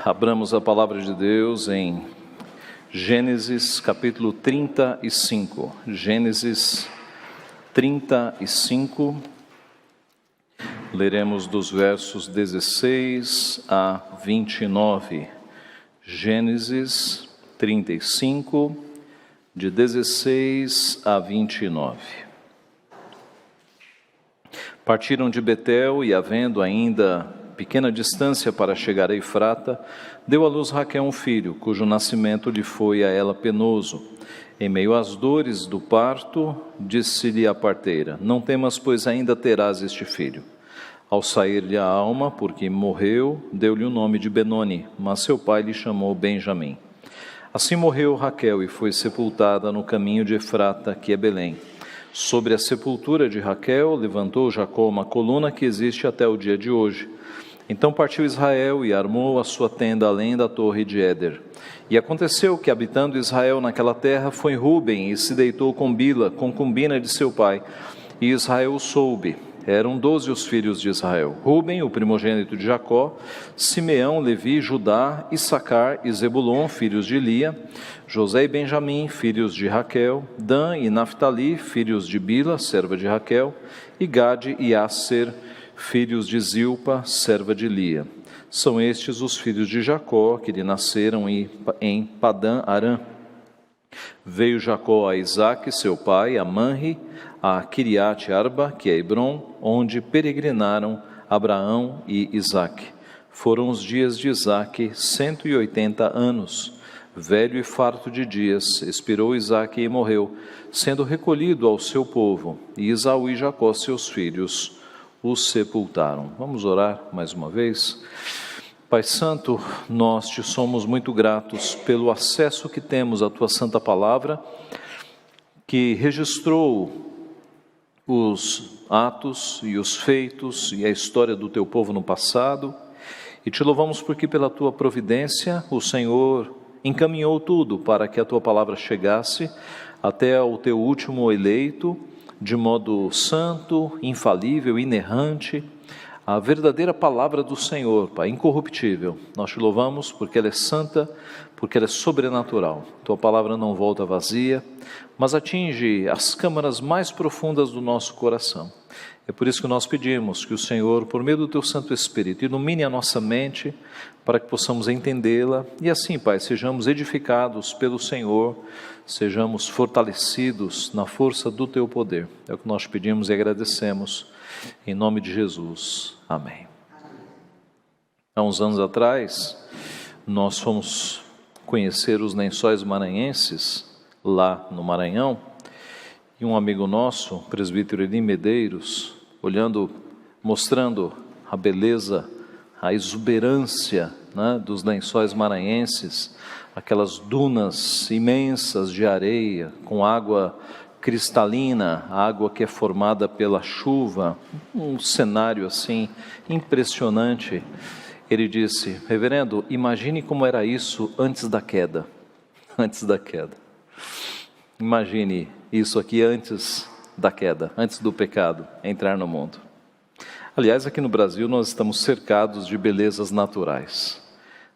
Abramos a palavra de Deus em Gênesis capítulo 35. Gênesis 35, leremos dos versos 16 a 29. Gênesis 35, de 16 a 29. Partiram de Betel e, havendo ainda pequena distância para chegar a Efrata, deu à luz Raquel um filho, cujo nascimento lhe foi a ela penoso. Em meio às dores do parto, disse-lhe a parteira: não temas, pois ainda terás este filho. Ao sair-lhe a alma, porque morreu, deu-lhe o nome de Benoni, mas seu pai lhe chamou Benjamim. Assim morreu Raquel e foi sepultada no caminho de Efrata, que é Belém. Sobre a sepultura de Raquel, levantou Jacó uma coluna que existe até o dia de hoje. Então partiu Israel e armou a sua tenda além da torre de Éder. E aconteceu que, habitando Israel naquela terra, foi Ruben e se deitou com Bila, concubina de seu pai. E Israel o soube. Eram 12 os filhos de Israel: Ruben, o primogênito de Jacó, Simeão, Levi, Judá, Issacar e Zebulon, filhos de Lia, José e Benjamim, filhos de Raquel, Dan e Naphtali, filhos de Bila, serva de Raquel, e Gade e Asser, filhos de Zilpa, serva de Lia. São estes os filhos de Jacó, que lhe nasceram em Padã Arã. Veio Jacó a Isaque, seu pai, a Manre, a Kiriate Arba, que é Hebron, onde peregrinaram Abraão e Isaque. Foram os dias de Isaque 180 anos. Velho e farto de dias, expirou Isaque e morreu, sendo recolhido ao seu povo. E Esaú e Jacó, seus filhos, os sepultaram. Vamos orar mais uma vez. Pai Santo, nós te somos muito gratos pelo acesso que temos à tua santa palavra, que registrou os atos e os feitos e a história do teu povo no passado, e te louvamos porque pela tua providência o Senhor encaminhou tudo para que a tua palavra chegasse até o teu último eleito, de modo santo, infalível, inerrante, a verdadeira palavra do Senhor, Pai, incorruptível. Nós te louvamos porque ela é santa, porque ela é sobrenatural. Tua palavra não volta vazia, mas atinge as câmaras mais profundas do nosso coração. É por isso que nós pedimos que o Senhor, por meio do teu Santo Espírito, ilumine a nossa mente para que possamos entendê-la e assim, Pai, sejamos edificados pelo Senhor, sejamos fortalecidos na força do teu poder. É o que nós pedimos e agradecemos. Em nome de Jesus. Amém. Há uns anos atrás, nós fomos conhecer os Lençóis Maranhenses, lá no Maranhão, e um amigo nosso, o presbítero Eli Medeiros, mostrando a beleza, a exuberância, dos Lençóis Maranhenses, aquelas dunas imensas de areia, com água cristalina, a água que é formada pela chuva, um cenário assim impressionante. Ele disse: reverendo, imagine como era isso antes da queda. Antes da queda. Imagine isso aqui antes da queda, antes do pecado entrar no mundo. Aliás, aqui no Brasil nós estamos cercados de belezas naturais,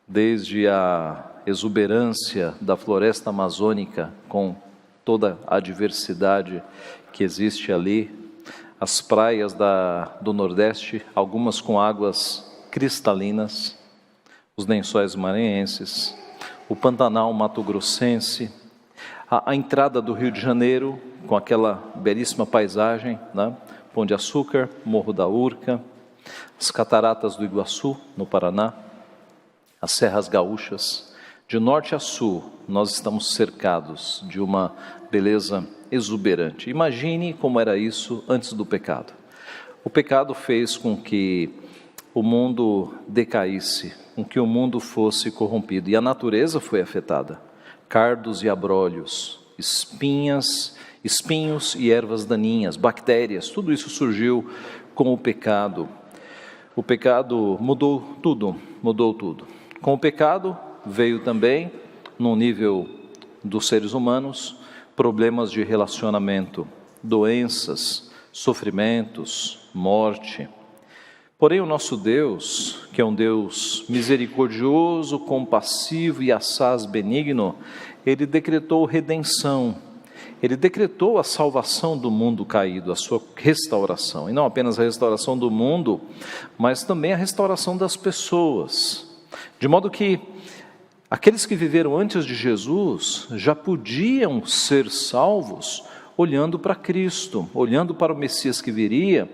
desde a exuberância da floresta amazônica, com toda a diversidade que existe ali, as praias do Nordeste, algumas com águas cristalinas, os Lençóis Maranhenses, o Pantanal Mato-Grossense, a entrada do Rio de Janeiro, com aquela belíssima paisagem, Pão de Açúcar, Morro da Urca, as Cataratas do Iguaçu, no Paraná, as Serras Gaúchas. De norte a sul, nós estamos cercados de uma beleza exuberante. Imagine como era isso antes do pecado. O pecado fez com que o mundo decaísse, com que o mundo fosse corrompido, e a natureza foi afetada. Cardos e abrolhos, espinhos e ervas daninhas, bactérias, tudo isso surgiu com o pecado. O pecado mudou tudo. Com o pecado veio também, no nível dos seres humanos, problemas de relacionamento, doenças, sofrimentos, morte. Porém, o nosso Deus, que é um Deus misericordioso, compassivo e assaz benigno, Ele decretou redenção, Ele decretou a salvação do mundo caído, a sua restauração. E não apenas a restauração do mundo, mas também a restauração das pessoas. De modo que aqueles que viveram antes de Jesus já podiam ser salvos olhando para Cristo, olhando para o Messias que viria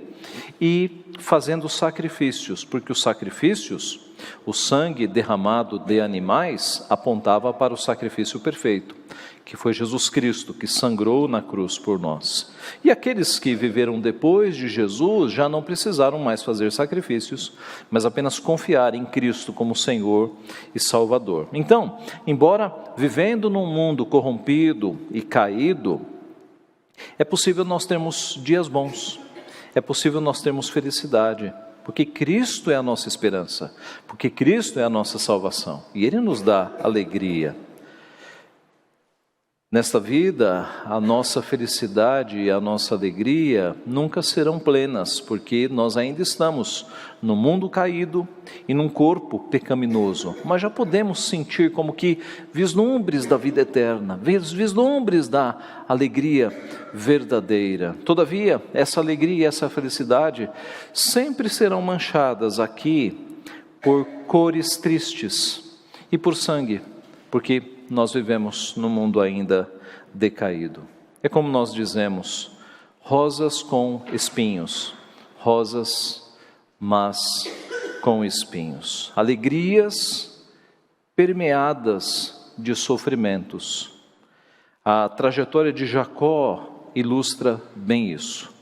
e fazendo sacrifícios, porque os sacrifícios, o sangue derramado de animais, apontava para o sacrifício perfeito, que foi Jesus Cristo, que sangrou na cruz por nós. E aqueles que viveram depois de Jesus já não precisaram mais fazer sacrifícios, mas apenas confiar em Cristo como Senhor e Salvador. Então, embora vivendo num mundo corrompido e caído, é possível nós termos dias bons, é possível nós termos felicidade, porque Cristo é a nossa esperança, porque Cristo é a nossa salvação, e Ele nos dá alegria. Nesta vida, a nossa felicidade e a nossa alegria nunca serão plenas, porque nós ainda estamos no mundo caído e num corpo pecaminoso, mas já podemos sentir como que vislumbres da vida eterna, vislumbres da alegria verdadeira. Todavia, essa alegria e essa felicidade sempre serão manchadas aqui por cores tristes e por sangue, porque nós vivemos num mundo ainda decaído. É como nós dizemos, rosas com espinhos, rosas, mas com espinhos. Alegrias permeadas de sofrimentos. A trajetória de Jacó ilustra bem isso.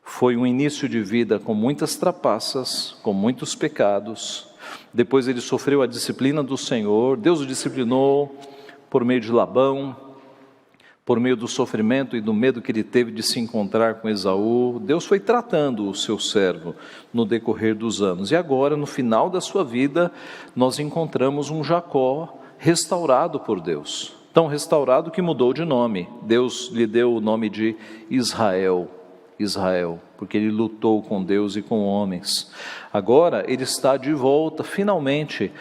Foi um início de vida com muitas trapaças, com muitos pecados. Depois ele sofreu a disciplina do Senhor, Deus o disciplinou por meio de Labão, por meio do sofrimento e do medo que ele teve de se encontrar com Esaú. Deus foi tratando o seu servo no decorrer dos anos. E agora, no final da sua vida, nós encontramos um Jacó restaurado por Deus. Tão restaurado que mudou de nome. Deus lhe deu o nome de Israel, porque ele lutou com Deus e com homens. Agora ele está de volta, finalmente,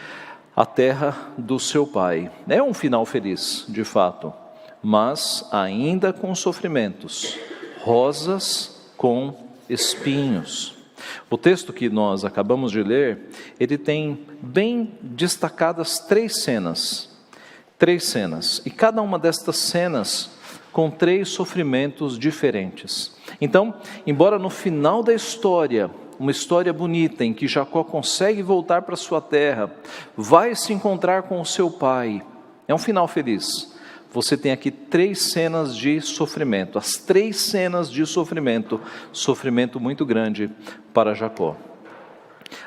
à terra do seu pai. É um final feliz, de fato, mas ainda com sofrimentos, rosas com espinhos. O texto que nós acabamos de ler, ele tem bem destacadas três cenas, e cada uma destas cenas com três sofrimentos diferentes. Então, embora no final da história, uma história bonita em que Jacó consegue voltar para sua terra, vai se encontrar com o seu pai, é um final feliz. Você tem aqui três cenas de sofrimento, as três cenas de sofrimento muito grande para Jacó.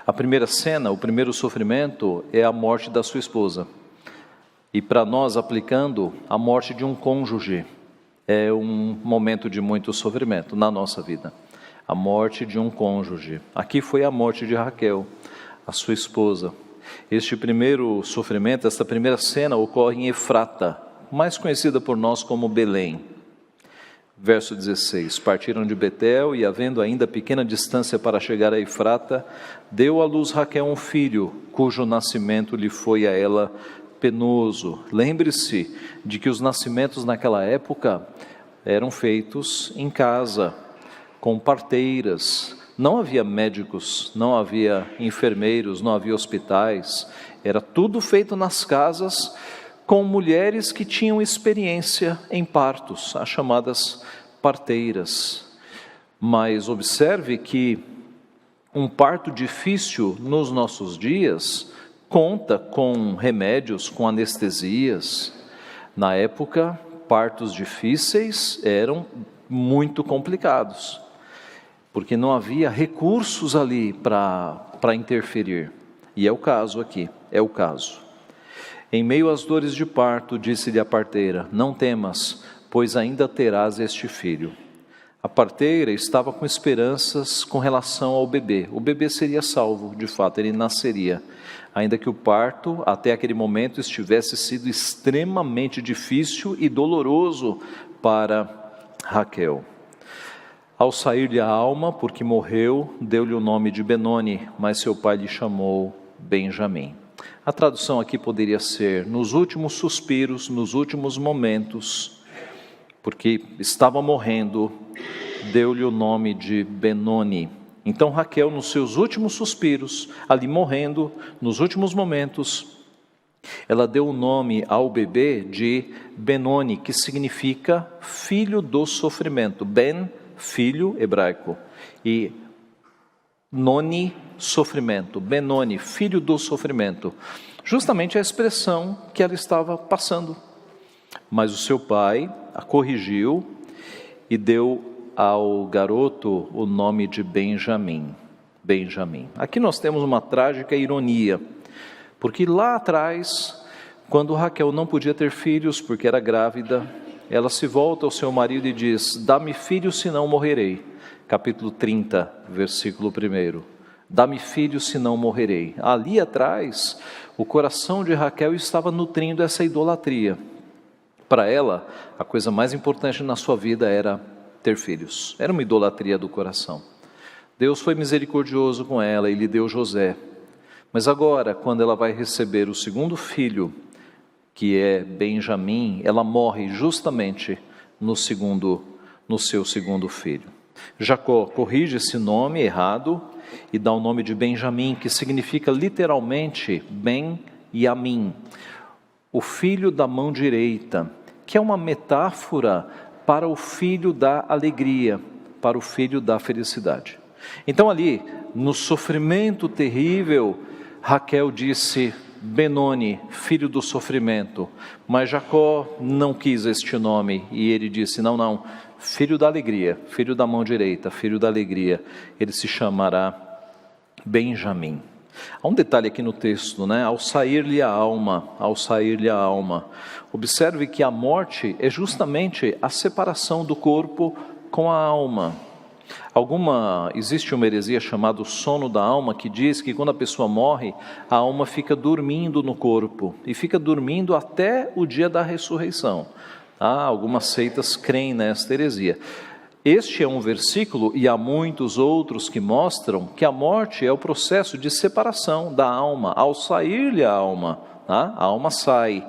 A primeira cena, o primeiro sofrimento é a morte da sua esposa. E para nós, aplicando, a morte de um cônjuge é um momento de muito sofrimento na nossa vida. A morte de um cônjuge. Aqui foi a morte de Raquel, a sua esposa. Este primeiro sofrimento, esta primeira cena ocorre em Efrata, mais conhecida por nós como Belém. Verso 16, partiram de Betel e, havendo ainda pequena distância para chegar a Efrata, deu à luz Raquel um filho, cujo nascimento lhe foi a ela penoso. Lembre-se de que os nascimentos naquela época eram feitos em casa, com parteiras. Não havia médicos, não havia enfermeiros, não havia hospitais. Era tudo feito nas casas, com mulheres que tinham experiência em partos, as chamadas parteiras. Mas observe que um parto difícil nos nossos dias conta com remédios, com anestesias. Na época, partos difíceis eram muito complicados, porque não havia recursos ali para interferir. E é o caso aqui, é o caso. Em meio às dores de parto, disse-lhe a parteira, não temas, pois ainda terás este filho. A parteira estava com esperanças com relação ao bebê. O bebê seria salvo, de fato, ele nasceria. Ainda que o parto, até aquele momento, estivesse sido extremamente difícil e doloroso para Raquel. Ao sair-lhe a alma, porque morreu, deu-lhe o nome de Benoni, mas seu pai lhe chamou Benjamim. A tradução aqui poderia ser: nos últimos suspiros, nos últimos momentos, porque estava morrendo, deu-lhe o nome de Benoni. Então Raquel, nos seus últimos suspiros, ali morrendo, nos últimos momentos, ela deu o nome ao bebê de Benoni, que significa filho do sofrimento. Ben, filho hebraico, e Noni, sofrimento. Benoni, filho do sofrimento. Justamente a expressão que ela estava passando. Mas o seu pai a corrigiu e deu ao garoto o nome de Benjamim. Benjamim. Aqui nós temos uma trágica ironia, porque lá atrás, quando Raquel não podia ter filhos porque era grávida, ela se volta ao seu marido e diz: dá-me filho, senão morrerei. Capítulo 30, versículo 1. Dá-me filho, senão morrerei. Ali atrás, o coração de Raquel estava nutrindo essa idolatria. Para ela, a coisa mais importante na sua vida era ter filhos. Era uma idolatria do coração. Deus foi misericordioso com ela e lhe deu José. Mas agora, quando ela vai receber o segundo filho, que é Benjamim, ela morre justamente no seu segundo filho. Jacó corrige esse nome errado e dá o nome de Benjamim, que significa literalmente Ben-Yamim, o filho da mão direita, que é uma metáfora para o filho da alegria, para o filho da felicidade. Então ali, no sofrimento terrível, Raquel disse Benoni, filho do sofrimento, mas Jacó não quis este nome e ele disse: não, filho da alegria, filho da mão direita, filho da alegria, ele se chamará Benjamim. Há um detalhe aqui no texto, né? Ao sair-lhe a alma, observe que a morte é justamente a separação do corpo com a alma. Existe uma heresia chamada sono da alma, que diz que quando a pessoa morre, a alma fica dormindo no corpo, e fica dormindo até o dia da ressurreição. Algumas seitas creem nesta heresia. Este é um versículo, e há muitos outros que mostram que a morte é o processo de separação da alma. Ao sair-lhe a alma, a alma sai.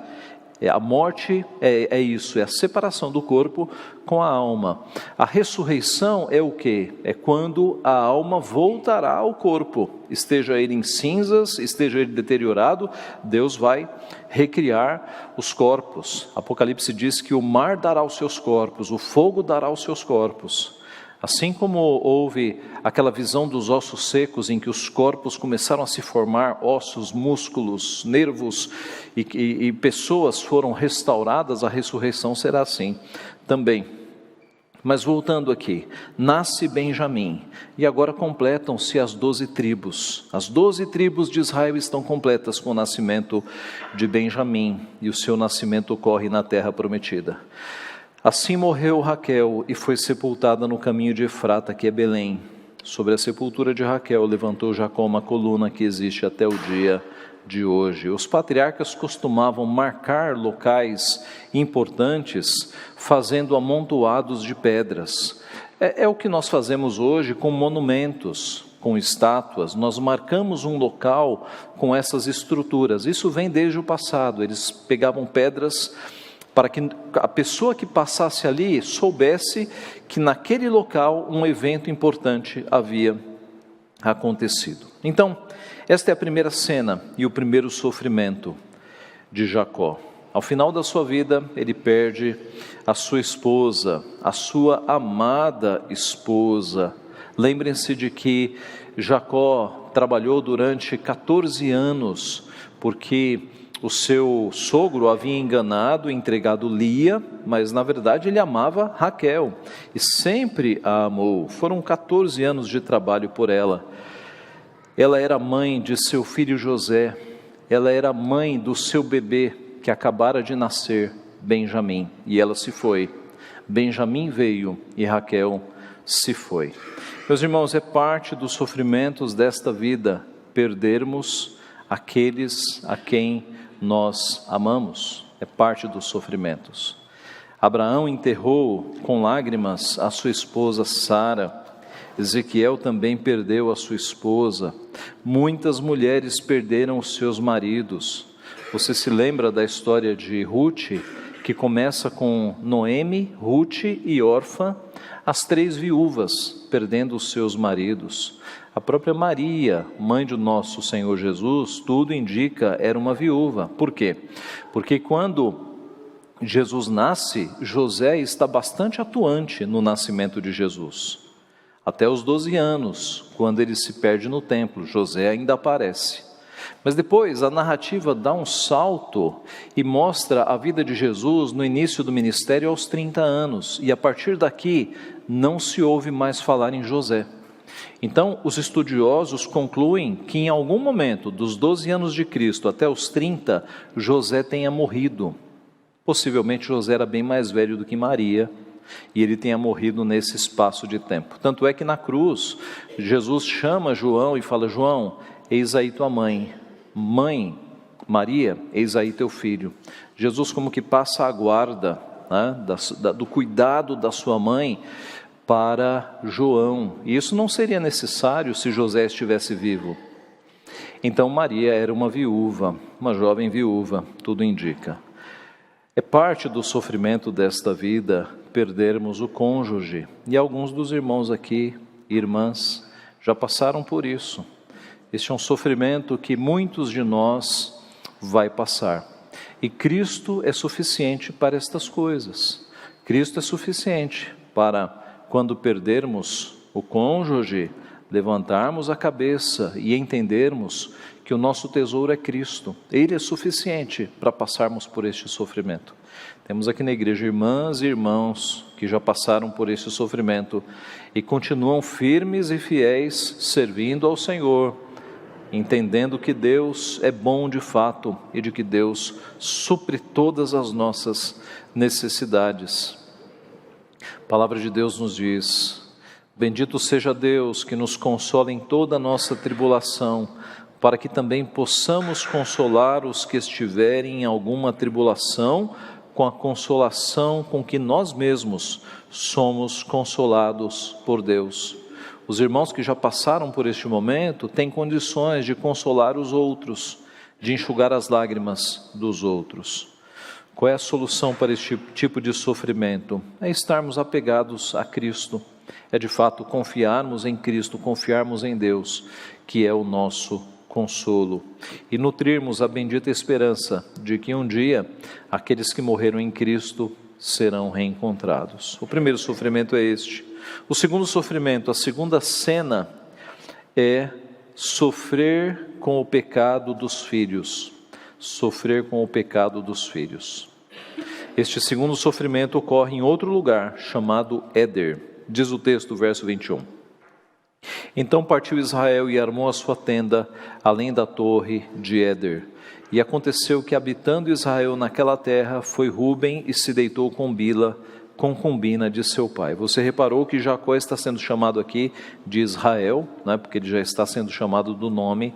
A morte é isso, é a separação do corpo com a alma. A ressurreição é o quê? É quando a alma voltará ao corpo, esteja ele em cinzas, esteja ele deteriorado, Deus vai recriar os corpos. Apocalipse diz que o mar dará os seus corpos, o fogo dará os seus corpos. Assim como houve aquela visão dos ossos secos, em que os corpos começaram a se formar, ossos, músculos, nervos, e pessoas foram restauradas, a ressurreição será assim também. Mas voltando aqui, nasce Benjamim, e agora completam-se as 12 tribos. As 12 tribos de Israel estão completas com o nascimento de Benjamim, e o seu nascimento ocorre na terra prometida. Assim morreu Raquel e foi sepultada no caminho de Efrata, que é Belém. Sobre a sepultura de Raquel levantou Jacó uma coluna que existe até o dia de hoje. Os patriarcas costumavam marcar locais importantes fazendo amontoados de pedras. É o que nós fazemos hoje com monumentos, com estátuas. Nós marcamos um local com essas estruturas. Isso vem desde o passado. Eles pegavam pedras para que a pessoa que passasse ali soubesse que naquele local um evento importante havia acontecido. Então, esta é a primeira cena e o primeiro sofrimento de Jacó. Ao final da sua vida, ele perde a sua esposa, a sua amada esposa. Lembrem-se de que Jacó trabalhou durante 14 anos, porque o seu sogro havia enganado, entregado Lia, mas na verdade ele amava Raquel e sempre a amou. Foram 14 anos de trabalho por ela. Ela era mãe de seu filho José, ela era mãe do seu bebê que acabara de nascer, Benjamim, e ela se foi. Benjamim veio e Raquel se foi. Meus irmãos, é parte dos sofrimentos desta vida perdermos aqueles a quem nós amamos, é parte dos sofrimentos. Abraão enterrou com lágrimas a sua esposa Sara. Ezequiel também perdeu a sua esposa. Muitas mulheres perderam os seus maridos. Você se lembra da história de Ruth, que começa com Noemi, Ruth e Orfa, as 3 viúvas perdendo os seus maridos. A própria Maria, mãe do nosso Senhor Jesus, tudo indica, era uma viúva. Por quê? Porque quando Jesus nasce, José está bastante atuante no nascimento de Jesus. Até os 12 anos, quando ele se perde no templo, José ainda aparece. Mas depois a narrativa dá um salto e mostra a vida de Jesus no início do ministério aos 30 anos. E a partir daqui não se ouve mais falar em José. Então os estudiosos concluem que em algum momento dos 12 anos de Cristo até os 30, José tenha morrido. Possivelmente José era bem mais velho do que Maria e ele tenha morrido nesse espaço de tempo. Tanto é que na cruz, Jesus chama João e fala: João, eis aí tua mãe. Mãe, Maria, eis aí teu filho. Jesus como que passa a guarda, né, do cuidado da sua mãe para João. E isso não seria necessário se José estivesse vivo. Então Maria era uma viúva, uma jovem viúva, tudo indica. É parte do sofrimento desta vida perdermos o cônjuge. E alguns dos irmãos aqui, irmãs, já passaram por isso. Este é um sofrimento que muitos de nós vai passar. E Cristo é suficiente para estas coisas. Cristo é suficiente para, quando perdermos o cônjuge, levantarmos a cabeça e entendermos que o nosso tesouro é Cristo. Ele é suficiente para passarmos por este sofrimento. Temos aqui na igreja irmãs e irmãos que já passaram por este sofrimento e continuam firmes e fiéis, servindo ao Senhor, entendendo que Deus é bom de fato e de que Deus supre todas as nossas necessidades. A palavra de Deus nos diz: bendito seja Deus que nos consola em toda a nossa tribulação, para que também possamos consolar os que estiverem em alguma tribulação, com a consolação com que nós mesmos somos consolados por Deus. Os irmãos que já passaram por este momento têm condições de consolar os outros, de enxugar as lágrimas dos outros. Qual é a solução para este tipo de sofrimento? É estarmos apegados a Cristo, é de fato confiarmos em Cristo, confiarmos em Deus, que é o nosso consolo, e nutrirmos a bendita esperança de que um dia aqueles que morreram em Cristo serão reencontrados. O primeiro sofrimento é este. O segundo sofrimento, a segunda cena, é sofrer com o pecado dos filhos. Sofrer com o pecado dos filhos. Este segundo sofrimento ocorre em outro lugar, chamado Éder. Diz o texto, verso 21. Então partiu Israel e armou a sua tenda, além da torre de Éder. E aconteceu que, habitando Israel naquela terra, foi Ruben e se deitou com Bila, concubina de seu pai. Você reparou que Jacó está sendo chamado aqui de Israel, né, porque ele já está sendo chamado do nome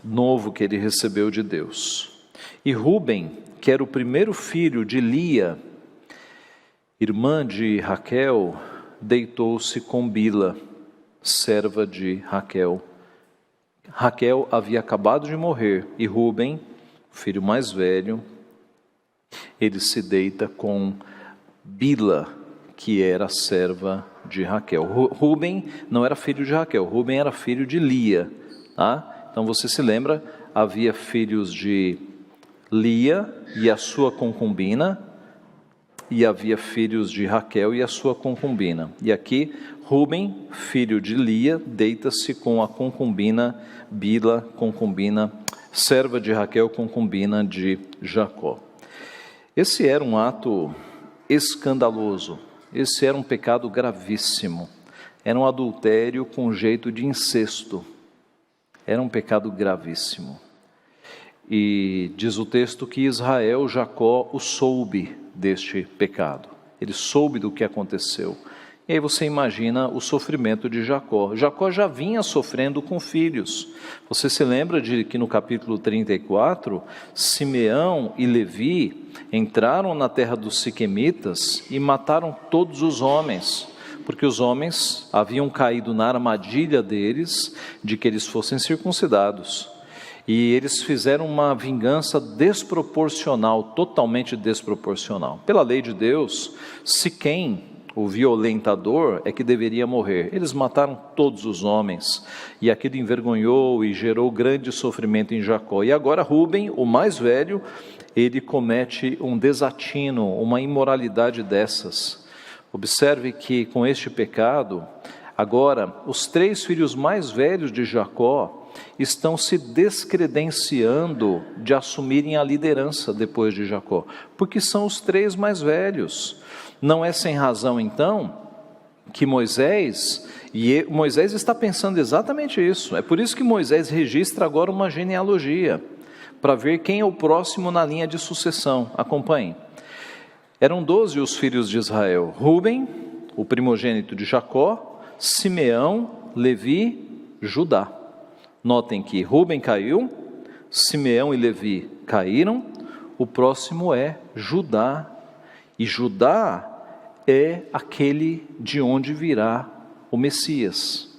novo que ele recebeu de Deus. E Ruben, que era o primeiro filho de Lia, irmã de Raquel, deitou-se com Bila, serva de Raquel. Raquel havia acabado de morrer e Ruben, o filho mais velho, ele se deita com Bila, que era serva de Raquel. Ruben não era filho de Raquel, Ruben era filho de Lia, tá? Então você se lembra, havia filhos de Lia e a sua concubina, e havia filhos de Raquel e a sua concubina. E aqui Ruben, filho de Lia, deita-se com a concubina Bila, concubina, serva de Raquel, concubina de Jacó. Esse era um ato escandaloso, esse era um pecado gravíssimo, era um adultério com jeito de incesto, era um pecado gravíssimo. E diz o texto que Israel, Jacó, o soube deste pecado, ele soube do que aconteceu. E aí você imagina o sofrimento de Jacó. Jacó já vinha sofrendo com filhos. Você se lembra de que no capítulo 34, Simeão e Levi entraram na terra dos siquemitas e mataram todos os homens, porque os homens haviam caído na armadilha deles de que eles fossem circuncidados. E eles fizeram uma vingança desproporcional, totalmente desproporcional. Pela lei de Deus, Siquém, o violentador, é que deveria morrer. Eles mataram todos os homens, e aquilo envergonhou e gerou grande sofrimento em Jacó. E agora Rúben, o mais velho, ele comete um desatino, uma imoralidade dessas. Observe que com este pecado, agora os 3 filhos mais velhos de Jacó estão se descredenciando de assumirem a liderança depois de Jacó, porque são os 3 mais velhos. Não é sem razão, então, que Moisés está pensando exatamente isso. É por isso que Moisés registra agora uma genealogia, para ver quem é o próximo na linha de sucessão. Acompanhe. Eram 12 os filhos de Israel: Rúben, o primogênito de Jacó, Simeão, Levi, Judá. Notem que Rúben caiu, Simeão e Levi caíram, o próximo é Judá. E Judá é aquele de onde virá o Messias,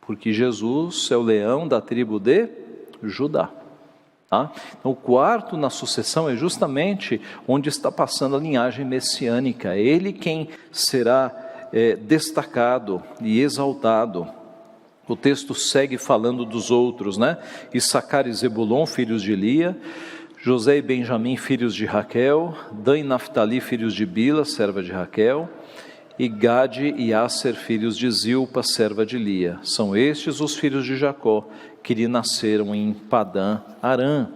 porque Jesus é o leão da tribo de Judá. Tá? Então, o quarto na sucessão é justamente onde está passando a linhagem messiânica. É ele quem será destacado e exaltado. O texto segue falando dos outros, né? Issacar e Zebulon, filhos de Lia, José e Benjamim, filhos de Raquel, Dan e Naftali, filhos de Bila, serva de Raquel, e Gade e Asser, filhos de Zilpa, serva de Lia. São estes os filhos de Jacó, que lhe nasceram em Padã Arã.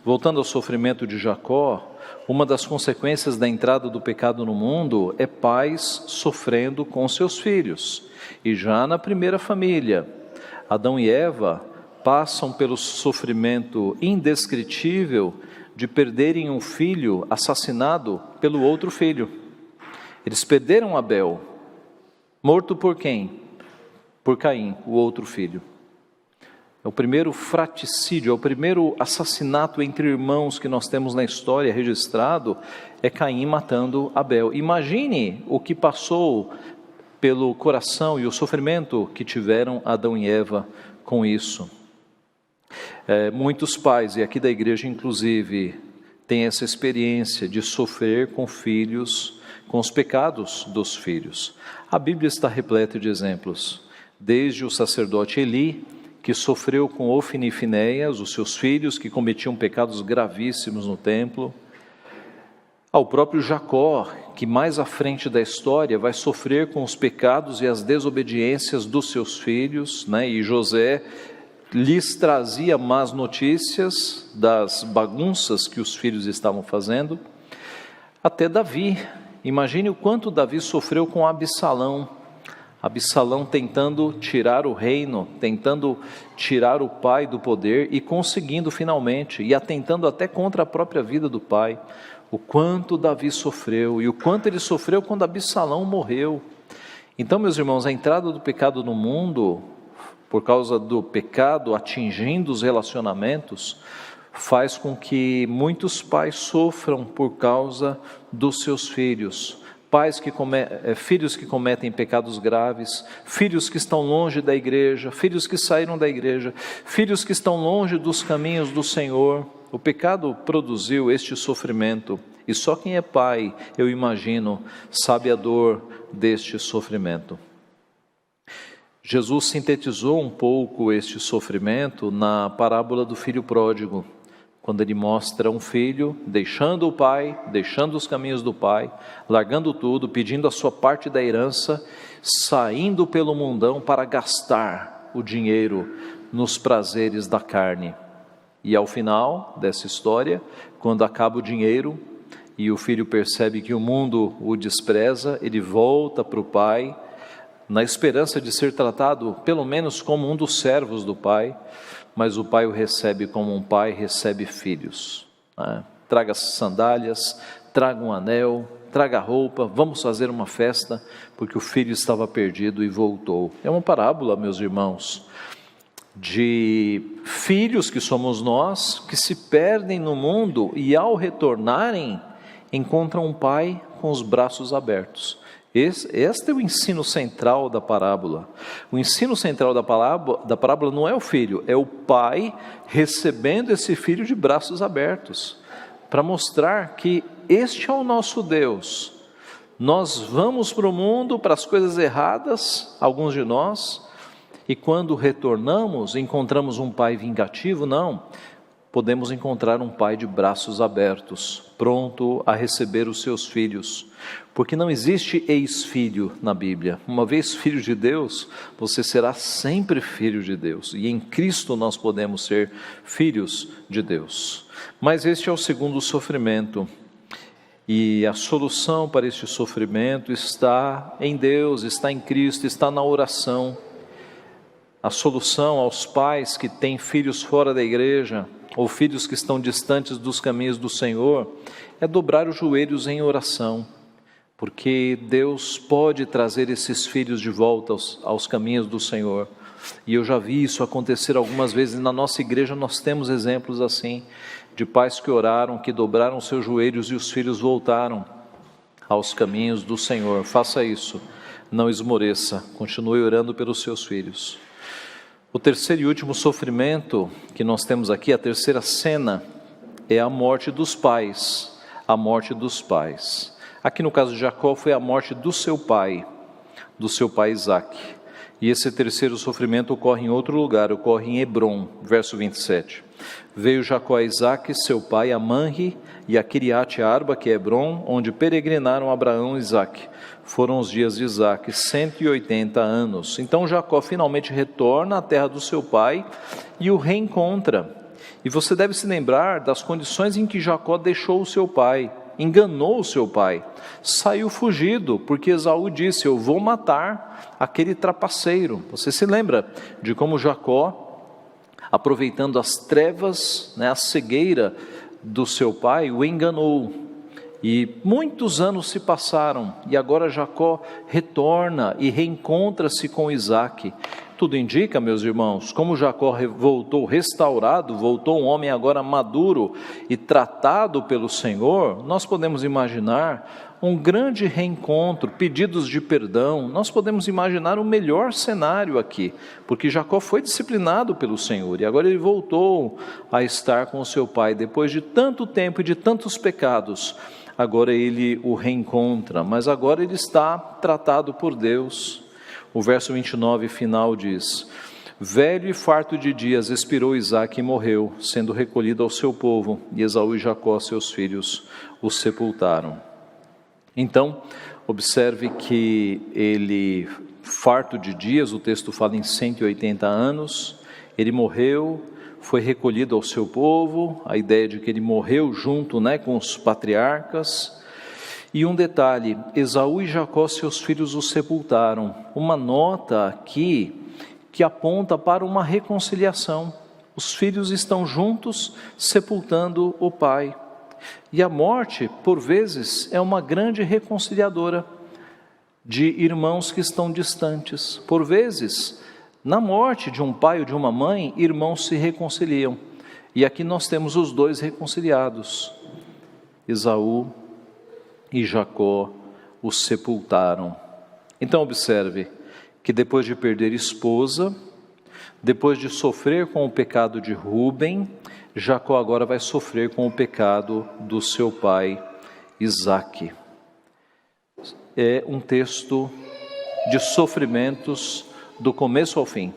Voltando ao sofrimento de Jacó, uma das consequências da entrada do pecado no mundo é pais sofrendo com seus filhos. E já na primeira família, Adão e Eva passam pelo sofrimento indescritível de perderem um filho assassinado pelo outro filho. Eles perderam Abel, morto por quem? Por Caim, o outro filho. É o primeiro fratricídio, é o primeiro assassinato entre irmãos que nós temos na história registrado, é Caim matando Abel. Imagine o que passou pelo coração e o sofrimento que tiveram Adão e Eva com isso. Muitos pais, e aqui da igreja inclusive, têm essa experiência de sofrer com filhos, com os pecados dos filhos. A Bíblia está repleta de exemplos, desde o sacerdote Eli, que sofreu com Ofni e Finéias, os seus filhos que cometiam pecados gravíssimos no templo, ao próprio Jacó, que mais à frente da história vai sofrer com os pecados e as desobediências dos seus filhos, né? E José lhes trazia más notícias das bagunças que os filhos estavam fazendo, até Davi. Imagine o quanto Davi sofreu com Absalão tentando tirar o reino, tentando tirar o pai do poder e conseguindo finalmente, e atentando até contra a própria vida do pai. O quanto Davi sofreu e o quanto ele sofreu quando Absalão morreu. Então, meus irmãos, a entrada do pecado no mundo, por causa do pecado atingindo os relacionamentos, faz com que muitos pais sofram por causa dos seus filhos. Filhos que cometem pecados graves, filhos que estão longe da igreja, filhos que saíram da igreja, filhos que estão longe dos caminhos do Senhor. O pecado produziu este sofrimento, e só quem é pai, eu imagino, sabe a dor deste sofrimento. Jesus sintetizou um pouco este sofrimento na parábola do filho pródigo, quando ele mostra um filho deixando o pai, deixando os caminhos do pai, largando tudo, pedindo a sua parte da herança, saindo pelo mundão para gastar o dinheiro nos prazeres da carne. E ao final dessa história, quando acaba o dinheiro e o filho percebe que o mundo o despreza, ele volta para o pai, na esperança de ser tratado pelo menos como um dos servos do pai, mas o pai o recebe como um pai recebe filhos. Traga sandálias, traga um anel, traga roupa, vamos fazer uma festa, porque o filho estava perdido e voltou. É uma parábola, meus irmãos, de filhos que somos nós, que se perdem no mundo e ao retornarem, encontram um pai com os braços abertos. Este é o ensino central da parábola. O ensino central da parábola não é o filho, é o pai recebendo esse filho de braços abertos, para mostrar que este é o nosso Deus. Nós vamos para o mundo, para as coisas erradas, alguns de nós, e quando retornamos, encontramos um pai vingativo? Não. Podemos encontrar um pai de braços abertos, pronto a receber os seus filhos, porque não existe ex-filho na Bíblia. Uma vez filho de Deus, você será sempre filho de Deus, e em Cristo nós podemos ser filhos de Deus. Mas este é o segundo sofrimento, e a solução para este sofrimento está em Deus, está em Cristo, está na oração. A solução aos pais que têm filhos fora da igreja, ou filhos que estão distantes dos caminhos do Senhor, é dobrar os joelhos em oração, porque Deus pode trazer esses filhos de volta aos caminhos do Senhor, e eu já vi isso acontecer algumas vezes. Na nossa igreja nós temos exemplos assim, de pais que oraram, que dobraram seus joelhos e os filhos voltaram aos caminhos do Senhor. Faça isso, não esmoreça, continue orando pelos seus filhos. O terceiro e último sofrimento que nós temos aqui, a terceira cena, é a morte dos pais. A morte dos pais. Aqui no caso de Jacó foi a morte do seu pai Isaque. E esse terceiro sofrimento ocorre em outro lugar, ocorre em Hebrom, verso 27. Veio Jacó a Isaque, seu pai, a Manre e a Quiriate Arba, que é Hebrom, onde peregrinaram Abraão e Isaque. Foram os dias de Isaque, 180 anos. Então Jacó finalmente retorna à terra do seu pai e o reencontra. E você deve se lembrar das condições em que Jacó deixou o seu pai, enganou o seu pai, saiu fugido, porque Esaú disse: eu vou matar aquele trapaceiro. Você se lembra de como Jacó, aproveitando as trevas, a cegueira do seu pai, o enganou. E muitos anos se passaram, e agora Jacó retorna e reencontra-se com Isaque. Tudo indica, meus irmãos, como Jacó voltou restaurado, voltou um homem agora maduro e tratado pelo Senhor. Nós podemos imaginar um grande reencontro, pedidos de perdão. Nós podemos imaginar o melhor cenário aqui, porque Jacó foi disciplinado pelo Senhor e agora ele voltou a estar com o seu pai depois de tanto tempo e de tantos pecados. Agora ele o reencontra, mas agora ele está tratado por Deus. O verso 29 final diz: velho e farto de dias expirou Isaque e morreu, sendo recolhido ao seu povo, e Esaú e Jacó, seus filhos, o sepultaram. Então, observe que ele, farto de dias, o texto fala em 180 anos, ele morreu, foi recolhido ao seu povo, a ideia de que ele morreu junto com os patriarcas. E um detalhe, Esaú e Jacó, seus filhos, o sepultaram. Uma nota aqui que aponta para uma reconciliação. Os filhos estão juntos sepultando o pai. E a morte, por vezes, é uma grande reconciliadora de irmãos que estão distantes. Por vezes, na morte de um pai ou de uma mãe, irmãos se reconciliam. E aqui nós temos os dois reconciliados. Esaú e Jacó o sepultaram. Então observe que depois de perder esposa, depois de sofrer com o pecado de Rúben, Jacó agora vai sofrer com o pecado do seu pai Isaque. É um texto de sofrimentos do começo ao fim.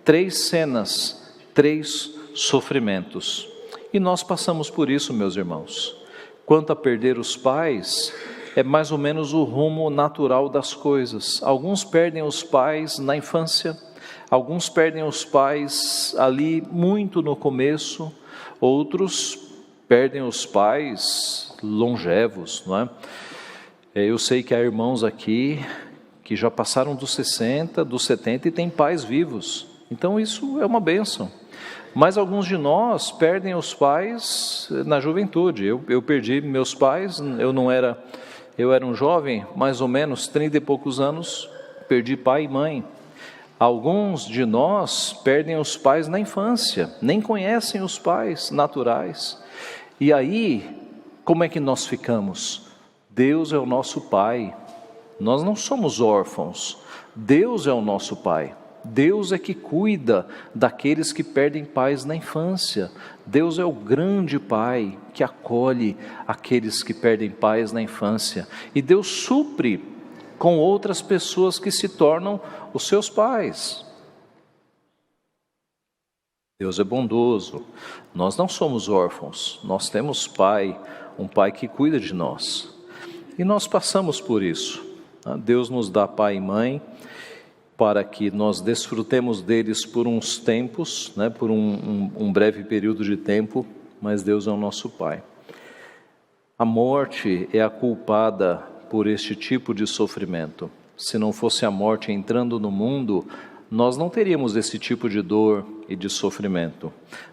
3 cenas, 3 sofrimentos. E nós passamos por isso, meus irmãos. Quanto a perder os pais, é mais ou menos o rumo natural das coisas. Alguns perdem os pais na infância, alguns perdem os pais ali muito no começo, outros perdem os pais longevos, não é? Eu sei que há irmãos aqui que já passaram dos 60, dos 70 e têm pais vivos. Então isso é uma bênção. Mas alguns de nós perdem os pais na juventude. Eu perdi meus pais, eu não era Eu era um jovem, mais ou menos 30 e poucos anos, perdi pai e mãe. Alguns de nós perdem os pais na infância, nem conhecem os pais naturais. E aí, como é que nós ficamos? Deus é o nosso Pai, nós não somos órfãos, Deus é o nosso Pai. Deus é que cuida daqueles que perdem pais na infância. Deus é o grande Pai que acolhe aqueles que perdem pais na infância. E Deus supre com outras pessoas que se tornam os seus pais. Deus é bondoso. Nós não somos órfãos, nós temos Pai, um Pai que cuida de nós. E nós passamos por isso. Deus nos dá pai e mãe, para que nós desfrutemos deles por uns tempos, por um breve período de tempo, mas Deus é o nosso Pai. A morte é a culpada por este tipo de sofrimento. Se não fosse a morte entrando no mundo, nós não teríamos esse tipo de dor e de sofrimento.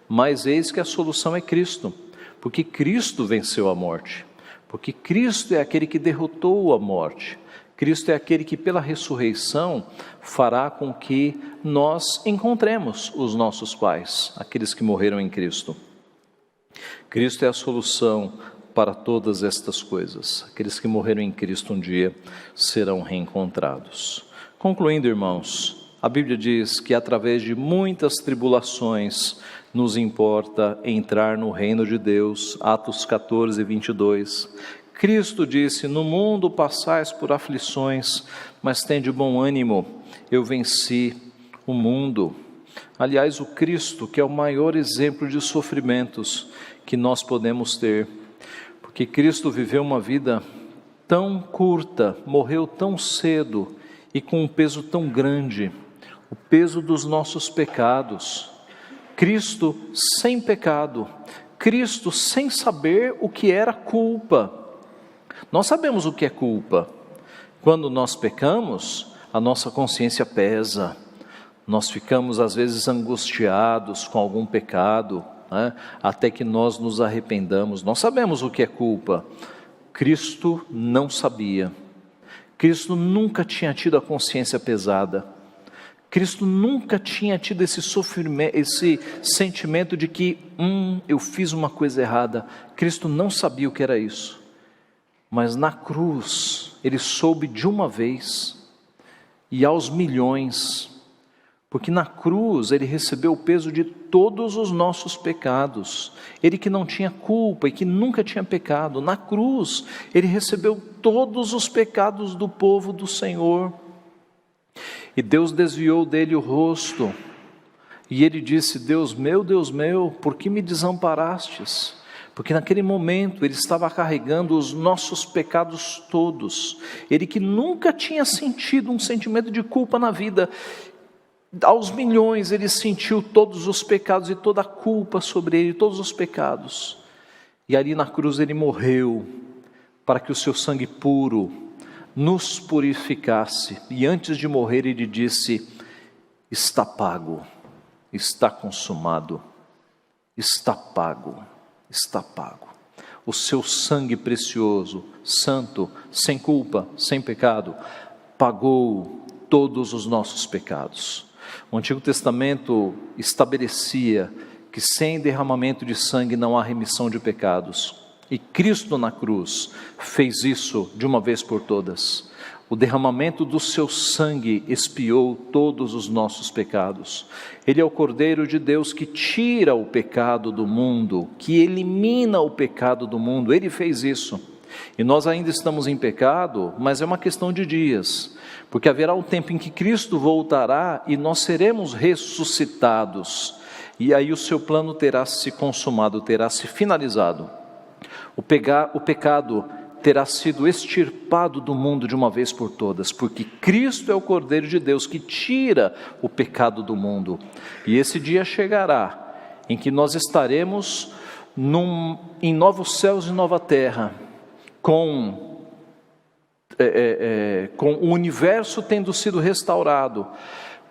Mas eis que a solução é Cristo, porque Cristo venceu a morte, porque Cristo é aquele que derrotou a morte. Cristo é aquele que pela ressurreição fará com que nós encontremos os nossos pais, aqueles que morreram em Cristo. Cristo é a solução para todas estas coisas. Aqueles que morreram em Cristo um dia serão reencontrados. Concluindo, irmãos, a Bíblia diz que através de muitas tribulações nos importa entrar no reino de Deus. Atos 14, 22. Cristo disse: no mundo passais por aflições, mas tende bom ânimo, eu venci o mundo. Aliás, o Cristo, que é o maior exemplo de sofrimentos que nós podemos ter, porque Cristo viveu uma vida tão curta, morreu tão cedo e com um peso tão grande, o peso dos nossos pecados. Cristo sem pecado, Cristo sem saber o que era culpa. Nós sabemos o que é culpa. Quando nós pecamos, a nossa consciência pesa. Nós ficamos às vezes angustiados com algum pecado, até que nós nos arrependamos. Nós sabemos o que é culpa. Cristo não sabia. Cristo nunca tinha tido a consciência pesada. Cristo nunca tinha tido esse sofrimento, esse sentimento de que eu fiz uma coisa errada. Cristo não sabia o que era isso. Mas na cruz, Ele soube de uma vez, e aos milhões, porque na cruz Ele recebeu o peso de todos os nossos pecados. Ele que não tinha culpa e que nunca tinha pecado, na cruz Ele recebeu todos os pecados do povo do Senhor. E Deus desviou dele o rosto, e Ele disse: Deus meu, por que me desamparastes? Porque naquele momento Ele estava carregando os nossos pecados todos. Ele que nunca tinha sentido um sentimento de culpa na vida, aos milhões Ele sentiu todos os pecados e toda a culpa sobre Ele, todos os pecados. E ali na cruz Ele morreu, para que o seu sangue puro nos purificasse. E antes de morrer Ele disse: está pago, está consumado, está pago. Está pago. O seu sangue precioso, santo, sem culpa, sem pecado, pagou todos os nossos pecados. O Antigo Testamento estabelecia que sem derramamento de sangue não há remissão de pecados. E Cristo na cruz fez isso de uma vez por todas. O derramamento do seu sangue expiou todos os nossos pecados. Ele é o Cordeiro de Deus que tira o pecado do mundo, que elimina o pecado do mundo. Ele fez isso. E nós ainda estamos em pecado, mas é uma questão de dias, porque haverá um tempo em que Cristo voltará e nós seremos ressuscitados. E aí o seu plano terá se consumado, terá se finalizado. O pecado terá sido extirpado do mundo de uma vez por todas, porque Cristo é o Cordeiro de Deus que tira o pecado do mundo. E esse dia chegará, em que nós estaremos em novos céus e nova terra, com o universo tendo sido restaurado,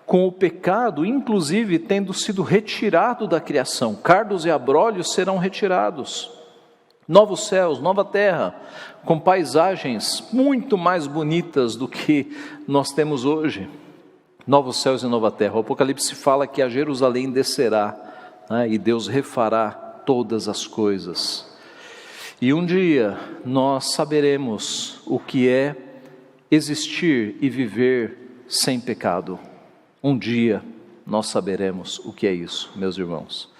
com o pecado, inclusive, tendo sido retirado da criação. Cardos e abrolhos serão retirados. novos céus, nova terra, com paisagens muito mais bonitas do que nós temos hoje. Novos céus e nova terra. O Apocalipse fala que a Jerusalém descerá, né, e Deus refará todas as coisas. E um dia nós saberemos o que é existir e viver sem pecado. Um dia nós saberemos o que é isso, meus irmãos.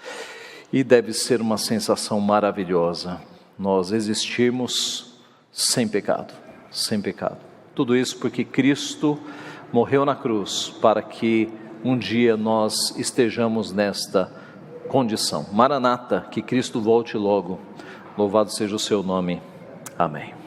E deve ser uma sensação maravilhosa, nós existirmos sem pecado, sem pecado. Tudo isso porque Cristo morreu na cruz para que um dia nós estejamos nesta condição. Maranata, que Cristo volte logo. Louvado seja o seu nome. Amém.